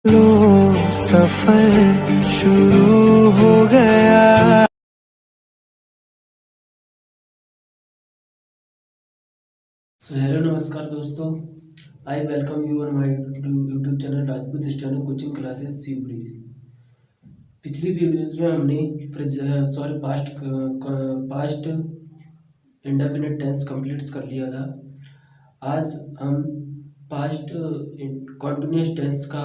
लो सफर शुरू हो गया। हेलो नमस्कार दोस्तों, I welcome you on my YouTube channel Rajput standard coaching classes सीब्रीज। पिछली वीडियोज में हमने पास्ट इंडेफिनिट टेंस कंप्लीट कर लिया था। आज हम पास्ट कॉन्टिन्यूअस टेंस का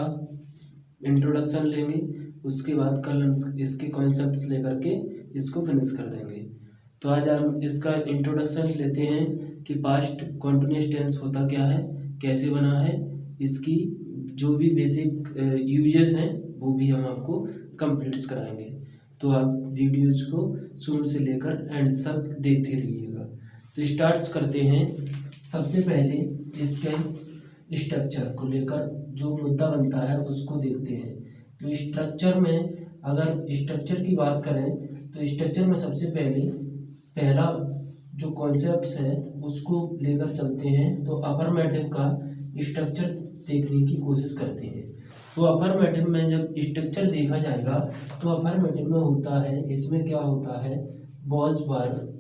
इंट्रोडक्शन लेंगे, उसके बाद कल हम इसके कॉन्सेप्ट लेकर के इसको फिनिश कर देंगे। तो आज हम इसका इंट्रोडक्शन लेते हैं कि पास्ट कॉन्टिन्यूअस टेंस होता क्या है, कैसे बना है, इसकी जो भी बेसिक यूजेस हैं वो भी हम आपको कंप्लीट कराएंगे। तो आप वीडियोज को शुरू से लेकर एंड तक देखते रहिएगा। तो स्टार्ट करते हैं। सबसे पहले इसके स्ट्रक्चर को लेकर जो मुद्दा बनता है उसको देखते हैं। तो स्ट्रक्चर में, अगर स्ट्रक्चर की बात करें तो स्ट्रक्चर में सबसे पहला जो कॉन्सेप्ट्स है उसको लेकर चलते हैं। तो अफर्मेटिव का स्ट्रक्चर देखने की कोशिश करते हैं। तो अफर्मेटिव में जब स्ट्रक्चर देखा जाएगा तो अफर्मेटिव में होता है, इसमें क्या होता है, वॉज वर्ब,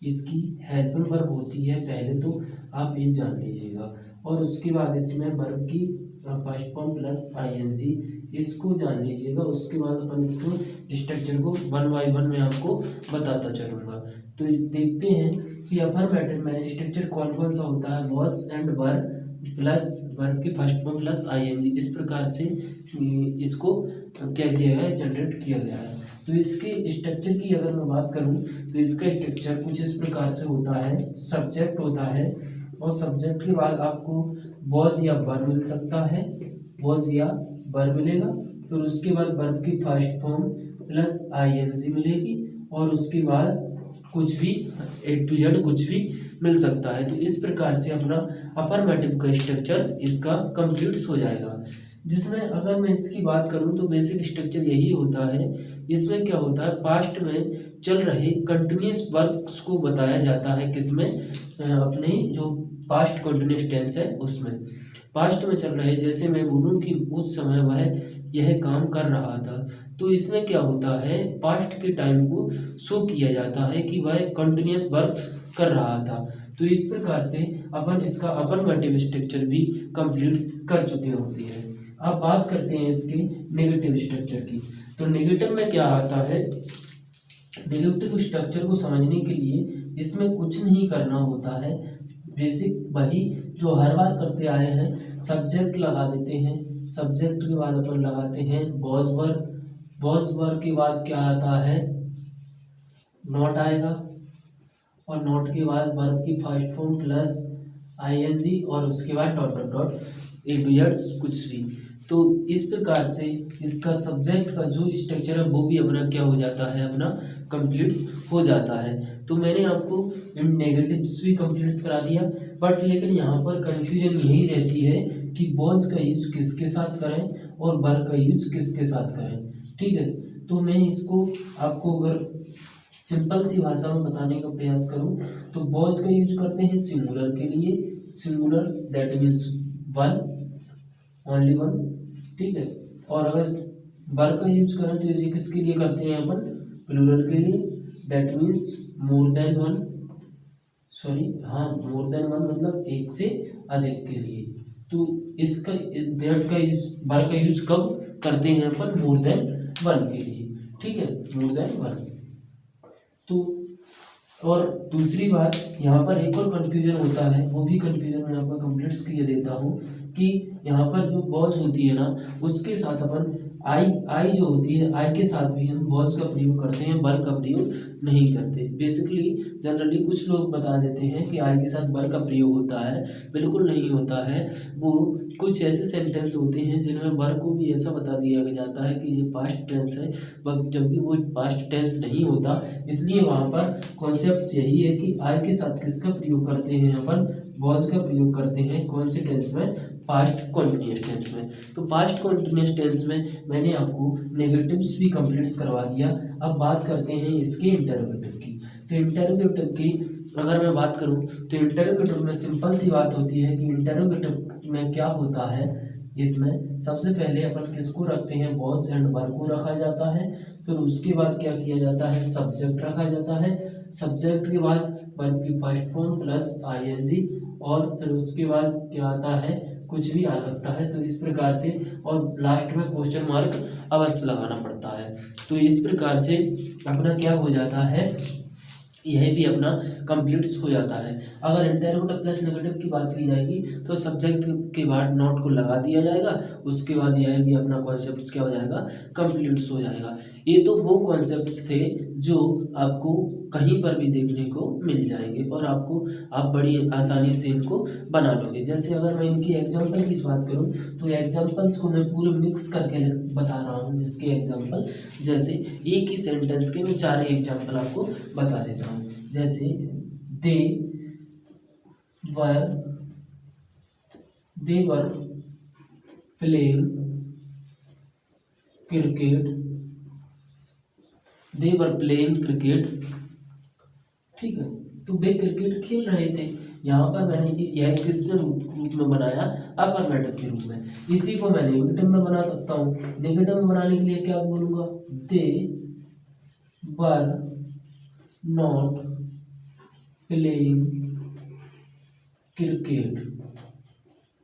इसकी हेल्पिंग वर्ब होती है पहले, तो आप ये जान लीजिएगा। और उसके बाद इसमें वर्ब की फर्स्ट फॉर्म प्लस आईएनजी, इसको जान लीजिएगा। उसके बाद अपन इसको स्ट्रक्चर को वन बाय वन में आपको बताता चलूँगा। तो देखते हैं कि अफर्मेटिव में स्ट्रक्चर कौन कौन सा होता है। Was and verb plus verb की फर्स्ट फॉर्म प्लस आईएनजी, इस प्रकार से इसको क्या किया गया है, जनरेट किया गया है। तो इसके स्ट्रक्चर की अगर मैं बात करूं तो इसका स्ट्रक्चर कुछ इस प्रकार से होता है। सब्जेक्ट होता है और सब्जेक्ट के बाद आपको वॉज या वर्ब मिल सकता है, वॉज या वर्ब मिलेगा। फिर उसके बाद वर्ब की फर्स्ट फॉर्म प्लस आईएनजी मिलेगी और उसके बाद कुछ भी ए टू जेड कुछ भी मिल सकता है। तो इस प्रकार से अपना अफर्मेटिव का स्ट्रक्चर इसका कंप्लीट हो जाएगा। जिसमें अगर मैं इसकी बात करूं तो बेसिक स्ट्रक्चर यही होता है। इसमें क्या होता है, पास्ट में चल रहे कंटिन्यूस वर्क्स को बताया जाता है। किसमें, अपने जो पास्ट कंटिन्यूस टेंस है उसमें पास्ट में चल रहे, जैसे मैं बोलूं कि उस समय वह यह काम कर रहा था, तो इसमें क्या होता है, पास्ट के टाइम को शो किया जाता है कि वह कंटिन्यूस वर्क्स कर रहा था। तो इस प्रकार से अपन इसका अफर्मेटिव स्ट्रक्चर भी कंप्लीट कर चुके होते हैं। अब बात करते हैं इसके नेगेटिव स्ट्रक्चर की। तो नेगेटिव में क्या आता है, नेगेटिव स्ट्रक्चर को समझने के लिए इसमें कुछ नहीं करना होता है, बेसिक वही जो हर बार करते आए हैं। सब्जेक्ट लगा देते हैं, सब्जेक्ट के बाद अपन लगाते हैं वॉज वर्ब, वॉज वर्ब के बाद क्या आता है, नॉट आएगा, और नॉट के बाद वर्ब की फर्स्ट फॉर्म प्लस आईएनजी और उसके बाद dot dot dot A to Z कुछ भी। तो इस प्रकार से इसका सब्जेक्ट का जो स्ट्रक्चर है वो भी अपना क्या हो जाता है, अपना कंप्लीट हो जाता है। तो मैंने आपको नेगेटिव्स भी कंप्लीट करा दिया, बट लेकिन यहाँ पर कंफ्यूजन यही रहती है कि वॉज का यूज किसके साथ करें और वर्ब का यूज किसके साथ करें। ठीक है, तो मैं इसको आपको अगर सिंपल सी भाषा में बताने का प्रयास करूं तो वॉज का यूज करते हैं सिंगुलर के लिए, singular that means one, only one. ठीक है, और अगर वर्ब का यूज करें तो इसे किसके लिए करते हैं अपन, प्लूरल के लिए, that means more than one, sorry हाँ मोर देन वन मतलब एक से अधिक के लिए। तो इसका दैट का यूज, वर्ब का यूज कब करते हैं अपन, मोर देन वन के लिए। ठीक है, मोर देन वन। तो और दूसरी बात यहाँ पर एक और कंफ्यूजन होता है, वो भी कंफ्यूजन मैं आपको कंप्लीट किए देता हूँ कि यहाँ पर जो वॉज होती है ना उसके साथ अपन आई जो होती है, आई के साथ भी हम वॉज का प्रयोग करते हैं, वर्ब का प्रयोग नहीं करते। बेसिकली जनरली कुछ लोग बता देते हैं कि आई के साथ वर्ब का प्रयोग होता है, बिल्कुल नहीं होता है। वो कुछ ऐसे सेंटेंस होते हैं जिनमें वर्ब को भी ऐसा बता दिया जाता है कि ये पास्ट टेंस है, जबकि वो पास्ट टेंस नहीं होता। इसलिए वहाँ पर कॉन्सेप्ट यही है कि आई के साथ किसका प्रयोग करते हैं, अपन वॉज का प्रयोग करते हैं। कौन से टेंस में, पास्ट कॉन्टिन्यूअस टेंस में। तो पास्ट कॉन्टिन्यूअस टेंस में मैंने आपको नेगेटिव्स भी कंप्लीट करवा दिया। अब बात करते हैं इसके इंटरोगेटिव की। तो इंटरोगेटिव की अगर मैं बात करूं तो इंटरोगेटिव में सिंपल सी बात होती है कि इंटरोगेटिव में क्या होता है, इसमें सबसे पहले अपन किसको रखते हैं, वॉज एंड वर को रखा जाता है। फिर उसके बाद क्या किया जाता है, सब्जेक्ट रखा जाता है। सब्जेक्ट के बाद वर्ब की फर्स्ट फॉर्म प्लस आईएनजी, और फिर उसके बाद क्या आता है, कुछ भी आ सकता है। तो इस प्रकार से, और लास्ट में क्वेश्चन मार्क अवश्य लगाना पड़ता है। तो इस प्रकार से अपना क्या हो जाता है, यह भी अपना कंप्लीट हो जाता है। अगर इंटररोगेटिव प्लस नेगेटिव की बात की जाएगी तो सब्जेक्ट के बाद नॉट को लगा दिया जाएगा, उसके बाद यह भी अपना कॉन्सेप्ट क्या हो जाएगा, कंप्लीट हो जाएगा। ये तो वो कॉन्सेप्ट्स थे जो आपको कहीं पर भी देखने को मिल जाएंगे और आपको आप बड़ी आसानी से इनको बना लोगे। जैसे अगर मैं इनकी एग्जांपल की बात करूं तो एग्जांपल्स को मैं पूरे मिक्स करके बता रहा हूं इसके एग्जांपल। जैसे एक ही सेंटेंस के मैं 4 एग्जांपल आपको बता देता हूं। जैसे they were playing cricket, they were playing cricket, ठीक है। तो वे क्रिकेट खेल रहे थे। यहाँ पर मैंने यह किस रूप में बनाया, अफर्मेटिव के रूप में। इसी को मैं नेगेटिव में बना सकता हूँ। नेगेटिव में बनाने के लिए क्या बोलूँगा, they were not playing cricket,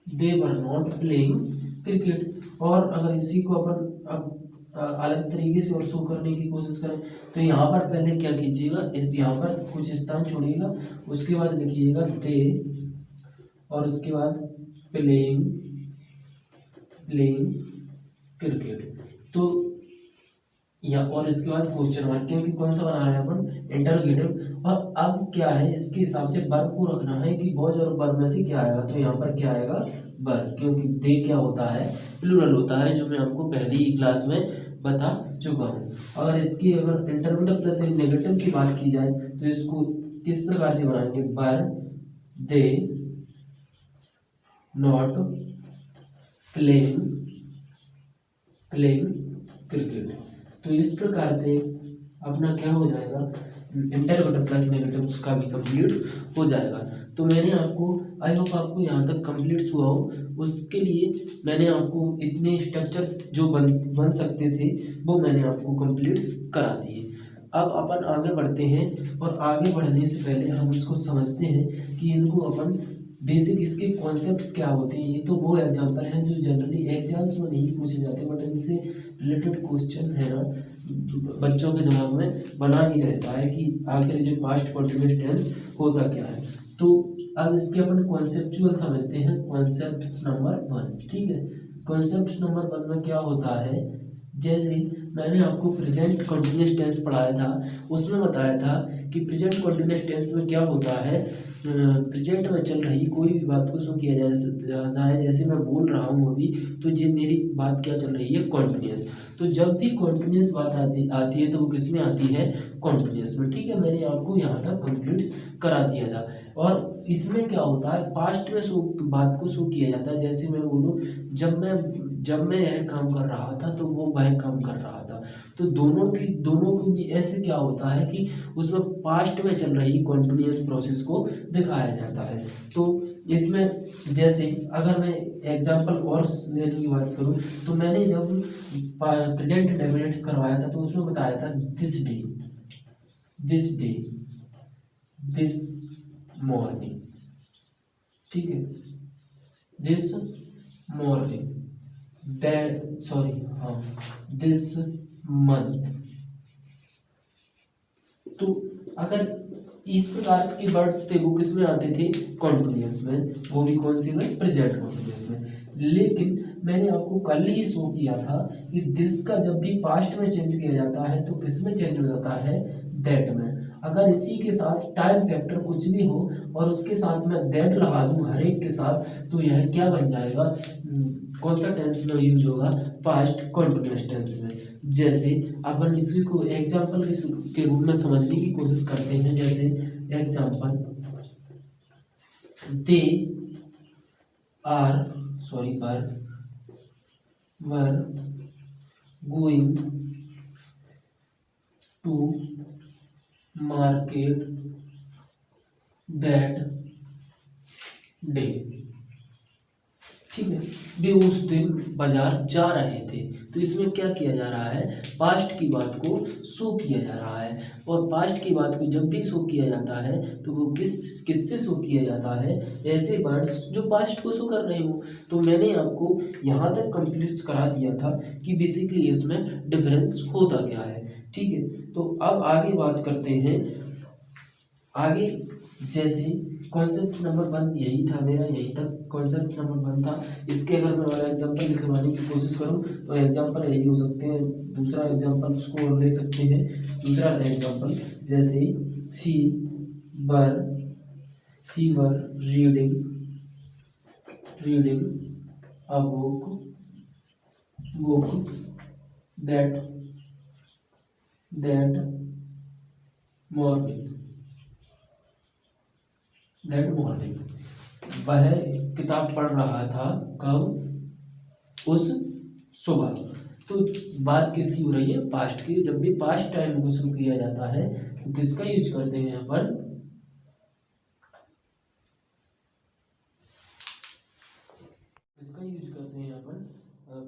they were not playing cricket. और अगर इसी को अपन अब अलग तरीके से और शो करने की कोशिश करें तो यहाँ पर पहले क्या कीजिएगा, इस यहाँ पर कुछ स्थान छोड़िएगा, उसके बाद लिखिएगा दे, और उसके बाद प्लेइंग क्रिकेट। तो या और इसके बाद क्वेश्चन मार्क, क्योंकि कौन सा बना रहे हैं अपन, इंटरोगेटिव। और अब क्या है, इसके हिसाब से वर्ब को रखना है कि वॉज और वर्ब में से क्या आएगा। तो यहाँ पर क्या आएगा, वर्ब, क्योंकि दे क्या होता है, प्लूरल होता है, जो मैं आपको पहली ही क्लास में बता चुका हूँ। अगर इसकी अगर इंटरोगेटिव प्लस नेगेटिव की बात की जाए तो इसको किस प्रकार से बनाएंगे, verb they not playing cricket. तो इस प्रकार से अपना क्या हो जाएगा, इंटरोगेटिव प्लस नेगेटिव का भी कंप्लीट हो जाएगा। तो मैंने आपको, आई होप आपको यहाँ तक कंप्लीट हुआ हो, उसके लिए मैंने आपको इतने स्ट्रक्चर जो बन सकते थे वो मैंने आपको कंप्लीट करा दिए। अब अपन आगे बढ़ते हैं, और आगे बढ़ने से पहले हम उसको समझते हैं कि इनको अपन बेसिक इसके कॉन्सेप्ट्स क्या होते हैं। ये तो वो एग्जांपल हैं जो जनरली एग्जाम्स में नहीं पूछे जाते, बट इनसे रिलेटेड क्वेश्चन है ना, बच्चों के दिमाग में बना ही रहता है कि आखिर जो पास्ट कंटिन्यूअस टेंस होता क्या है। तो अब इसके अपन कॉन्सेप्चुअल समझते हैं, कॉन्सेप्ट नंबर 1, ठीक है। कॉन्सेप्ट नंबर 1 में क्या होता है, जैसे मैंने आपको प्रेजेंट कंटिन्यूअस टेंस पढ़ाया था, उसमें बताया था कि प्रेजेंट कंटिन्यूअस टेंस में क्या होता है, प्रेजेंट में चल रही कोई भी बात को शो किया जाता है। जैसे मैं बोल रहा हूँ अभी, तो ये मेरी बात क्या चल रही है, कॉन्टिन्यूअस। तो जब भी कॉन्टिन्यूअस बात आती है तो वो किस में आती है, कॉन्टिन्यूअस में, ठीक है। मैंने आपको यहाँ तक कंप्लीट करा दिया था। और इसमें क्या होता है, पास्ट में बात को शो किया जाता है। जैसे मैं बोलूँ, जब मैं यह काम कर रहा था तो वो वह काम कर रहा था। तो दोनों को भी ऐसे क्या होता है कि उसमें पास्ट में चल रही कॉन्टिन्यूअस प्रोसेस को दिखाया जाता है। तो इसमें जैसे अगर मैं एग्जांपल और लेने की बात करूं तो मैंने जब प्रेजेंट डेफिनेट करवाया था तो उसमें बताया था दिस डे, दिस मॉर्निंग, ठीक है, दिस मॉर्निंग, दिस मंथ। तो अगर इस प्रकार के वर्ड्स थे वो किस में आते थे, कॉन्टिन्यूअस में, वो भी कौन सी में, प्रेजेंट कॉन्टिन्यूअस में। लेकिन मैंने आपको कल ही शो किया था कि दिस का जब भी पास्ट में चेंज किया जाता है तो किस में चेंज हो जाता है, दैट में। अगर इसी के साथ टाइम फैक्टर कुछ भी हो और उसके साथ मैं दैट लगा दूं हर एक के साथ, तो यह क्या बन जाएगा, कौन सा टेंस में यूज होगा, पास्ट कंटिन्यूअस टेंस में। जैसे अपन इसी को एग्जांपल के रूप में समझने की कोशिश करते हैं। जैसे example, they were going to market that day. ठीक है। वे उस दिन बाजार जा रहे थे। तो इसमें क्या किया जा रहा है, पास्ट की बात को शो किया जा रहा है। और पास्ट की बात को जब भी शो किया जाता है तो वो किससे शो किया जाता है, ऐसे वर्ड्स जो पास्ट को शो कर रहे हो। तो मैंने आपको यहाँ तक कंप्लीट करा दिया था कि बेसिकली इसमें डिफरेंस होता क्या है। ठीक है, तो अब आगे बात करते हैं। आगे जैसे कॉन्सेप्ट नंबर 1 यही था मेरा, यही तक कॉन्सेप्ट नंबर 1 था। इसके अगर मैं और एग्जाम्पल लिखवाने की कोशिश करूं तो एग्जाम्पल यही हो सकते हैं। दूसरा एग्जाम्पल उसको और ले सकते हैं। दूसरा एग्जाम्पल जैसे fever, fever reading, reading a book, book that that morning, that morning. वह किताब पढ़ रहा था कब, उस सुबह। तो बात किसकी हो रही है, पास्ट की। जब भी पास्ट टाइम को शुरू किया जाता है तो किसका यूज करते हैं अपन, इसका यूज करते हैं अपन,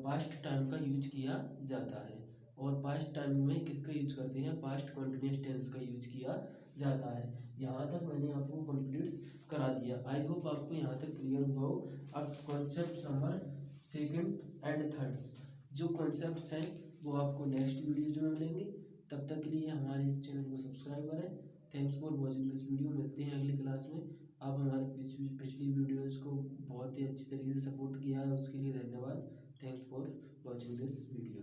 पास्ट टाइम का यूज किया जाता है। और पास्ट टाइम में किसका यूज करते हैं, पास्ट कंटिन्यूअस टेंस का यूज किया जाता है। यहाँ तक मैंने आपको कंप्लीट करा दिया। आई होप आपको यहाँ तक क्लियर हुआ हो। अब कॉन्सेप्ट नंबर 2 एंड 3 जो कॉन्सेप्ट्स हैं वो आपको नेक्स्ट वीडियो में मिलेंगे। तब तक के लिए हमारे इस चैनल को सब्सक्राइब करें। Thanks for watching this video. मिलते हैं अगली क्लास में। आप हमारे पिछली वीडियोज़ को बहुत ही अच्छी तरीके से सपोर्ट किया है, उसके लिए धन्यवाद। Thanks for watching this video.